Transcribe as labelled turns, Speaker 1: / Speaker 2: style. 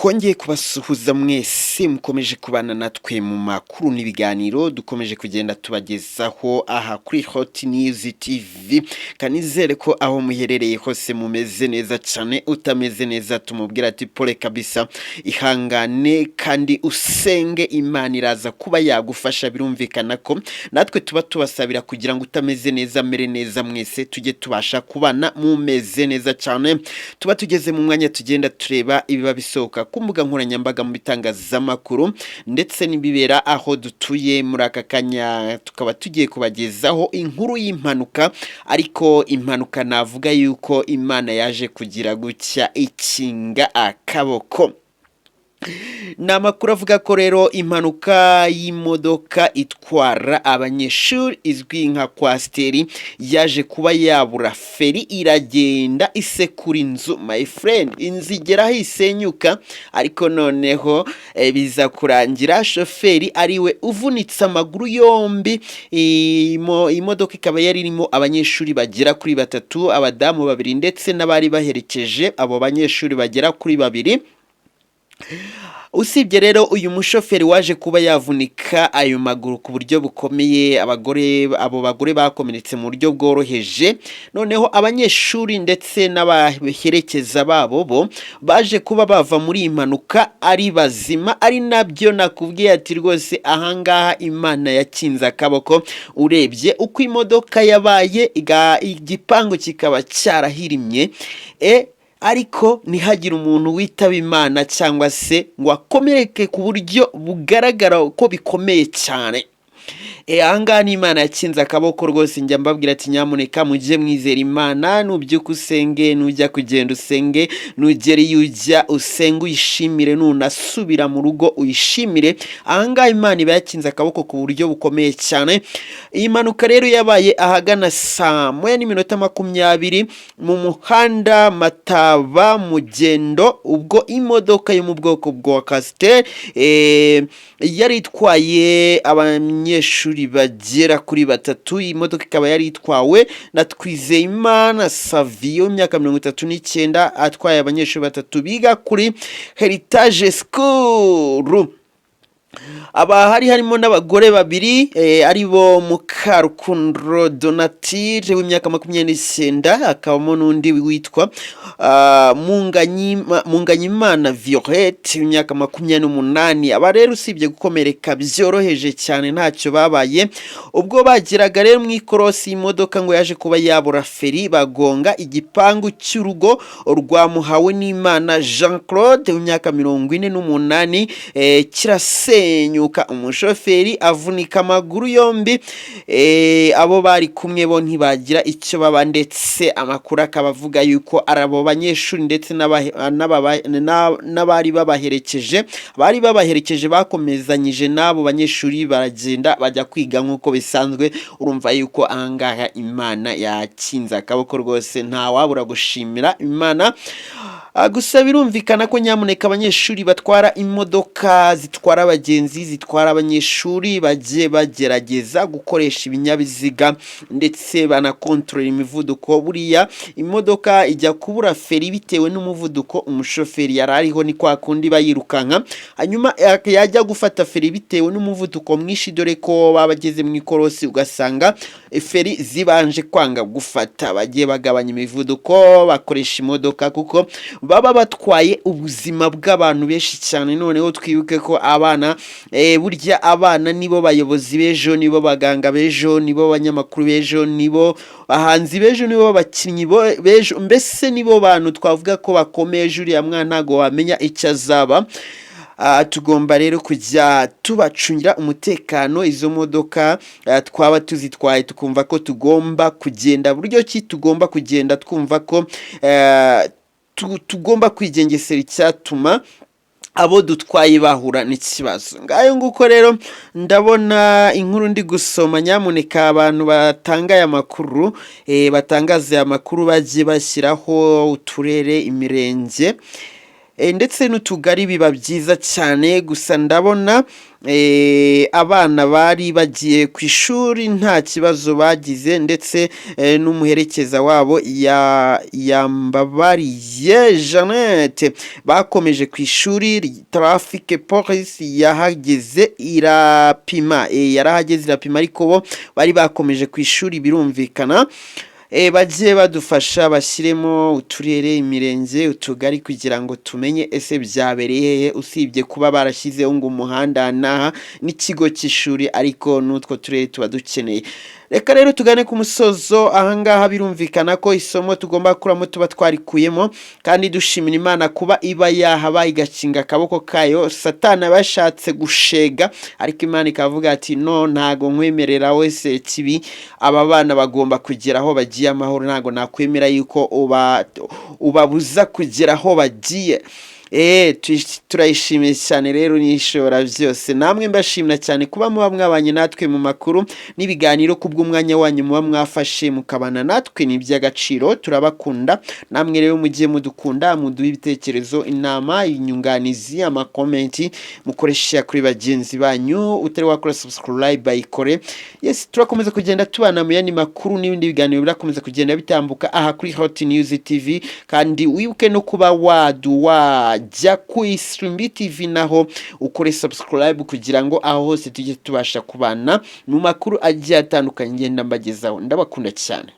Speaker 1: twongeye kubasuhuza mwese mukomeje kubana natwe mu makuru n'ibiganiro dukomeje kugenda tubagezaho aha kuri Hot News TV kanizere ko aho muherereye hose mumeze neza cyane utameze neza tumubwira ati pole kabisa ihangane kandi usenge Imana iraza kuba yagufasha birumvikana ko natwe tuba tubasabira kugira ngo utameze neza mere neza mwese tujye tubasha kubana mumeze neza cyane tuba tugeze mu mwanya tugenda tureba ibiba bisohoka ku mbuga nkoranyambaga mu bitangazamakuru ndetse n'ibibera aho dutuye muri aka kanya tukaba tugiye kubagezaho inkuru y'impanuka ariko impanuka navuga yuko Imana yaje kugira gutya ikinga akaboko. Namakuru avuga ko rero impanuka y'imodoka itwara abanyeshuri izwi nka kwasteri yaje kuba yabura feri iragenda isekura inzu my friend inzigera hisenyuka ariko noneho biza kurangira shoferi ariwe uvunitse amaguru yombi. Imodoka ikaba yari irimo abanyeshuri bagera kuri batatu abadamu babiri ndetse n'abari baherekeje abo banyeshuri bagera kuri babiri. Usibye rero uyu mushoferi waje kuba yavunika ayo maguru ku buryo bukomeye abo bagore bakomeretse mu buryo bworoheje noneho abanyeshuri ndetse n'abaherekeza babo baje kuba bava muri impanuka ari bazima ari nabyo nakubwiye ati rwose ahangaha Imana yakinze akaboko urebye uko imodoka yabaye igipangu kikaba cyarahirimye ariko ntihagire umuntu witaba Imana cyangwa se ngo akomereke ku buryo bugaragara ko bikomeye cyane. Ahangaha ni Imana yakinze akaboko rwose njya mbabwira ati nyamuneka mujye mwizera Imana nubyuka usenge nujya kugenda usenge nugera iyo ujya usenge uyishimire nunasubira mu rugo uyishimire. Ahangaha Imana iba yakinze akaboko ku buryo bukomeye cyane. Iyi mpanuka rero yabaye ahagana saa 1:20 mu muhanda Mataba Mugendo ubwo imodoka yo mu bwoko bwa Castel yari itwaye abanyeshuri bagera kuri batatu. Imodoka ikaba yari itwawe na Twizeyimana Savio imyaka 39 atwaye abanyeshuri batatu biga kuri Heritage School. Hari harimo n'abagore babiri aribo Mukarukundo Donatille w'imyaka 29 akabamo n'undi witwa Munganyimana Violette w'imyaka 28. Aba rero usibye gukomereka byoroheje cyane ntacyo babaye ubwo bagiraga rero mu ikorosi imodoka ngo yaje kuba yabura feri bagonga igipangu cy'urugo rwa Muhawe n'Imana Jean Claude w'imyaka 48 kirasenyuka umushoferi avunika amaguru yombi. Abo bari kumwe bo ntibagira icyo baba ndetse amakuru akabavuga yuko arabo banyeshuri ndetse n'abari babaherekeje bakomezanyije nabo banyeshuri baragenda bajya kwiga nk'uko bisanzwe. Urumva yuko ahangaha Imana yakinze akaboko rwose nta wabura gushimira Imana. Gusa birumvikana ko nyamuneka abanyeshuri batwara imodoka zitwara abagenzi zitwara abanyeshuri bagiye bagerageza gukoresha ibinyabiziga ndetse banakontorora imivuduko. Buriya imodoka ijya kubura feri bitewe n'umuvuduko umushoferi yarariho ni kwa kundi bayirukanka hanyuma yajya gufata feri bitewe n'umuvuduko mwinshi dore ko babageze mu ikorosi ugasanga feri zibanje kwanga gufata bagiye bagabanya imivuduko bakoresha imodoka kuko baba batwaye ubuzima bw'abantu benshi cyane. Noneho twibuke ko abana burya abana nibo bayobozi bejo nibo baganga bejo nibo banyamakuru bejo nibo bahanzi bejo nibo bakinnyi bejo mbese nibo bantu twavuga ko bakomeye uriya mwana ntago wamenya icyo azaba. Tugomba rero kujya tubacungira umutekano izo modoka twaba tuzitwaye tukumva ko tugomba kugenda buryo ki tugomba kugenda twumva ko tugomba kwigengesera icyatuma abo dutwaye bahura n'ikibazo. Ngayo nguko rero ndabona inkuru ndi gusoma nyamuneka abantu batanga aya makuru batangaza aya makuru bagiye bashyiraho uturere imirenge ndetse n'utugari biba byiza cyane. Gusa ndabona abana bari bagiye ku ishuri nta kibazo bagize, ndetse n'umuherekeza wabo Yambabariye Jeannette bakomeje ku ishuri. Traffic police yahageze irapima, yarahageze irapima, ariko bo bari bakomeje ku ishuri. Birumvikana bagiye badufasha bashyiremo uturere, imirenge, utugari kugira ngo tumenye ese byabereye hehe, usibye kuba barashyizeho ngo umuhanda n'aha n'ikigo cy'ishuri, ariko n'utwo turere tuba dukeneye. Reka rero tugane ku musozo ahangaha. Birumvikana ko isomo tugomba kuramo tuba twarikuyemo, kandi dushimira Imana kuba iba yahabaye igakinga akaboko kayo. Satani bashatse gushega, ariko Imana ikavuga ati no, ntago nkwemerera wese kibi, aba bana bagomba kugera aho bagiye amahoro, ntago nakwemera yuko ubabuza kugera aho bagiye. Turayishimiye cyane rero n'ishobora byose. Namwe mbashimira cyane kuba muba mwabanye natwe mu makuru n'ibiganiro, kubw'umwanya wanyu muba mwafashe mukabana natwe, ni iby'agaciro. Turabakunda. Namwe rero mugiye mudukunda, muduha ibitekerezo, inama, inyunganizi, amakomenti mukoresha kuri bagenzi banyu. Utari wakora subscribe bayikore. Yes, turakomeza kugenda tubana mu yandi makuru n'ibindi biganiro birakomeza kugenda bitambuka aha kuri Hot News TV, kandi wibuke no kuba jya ku Isimbi TV naho ukore subscribe kugira ngo aho hose tujye tubasha kubana mu makuru agiye atandukanye ngenda mbagezaho. Ndabakunda cyane.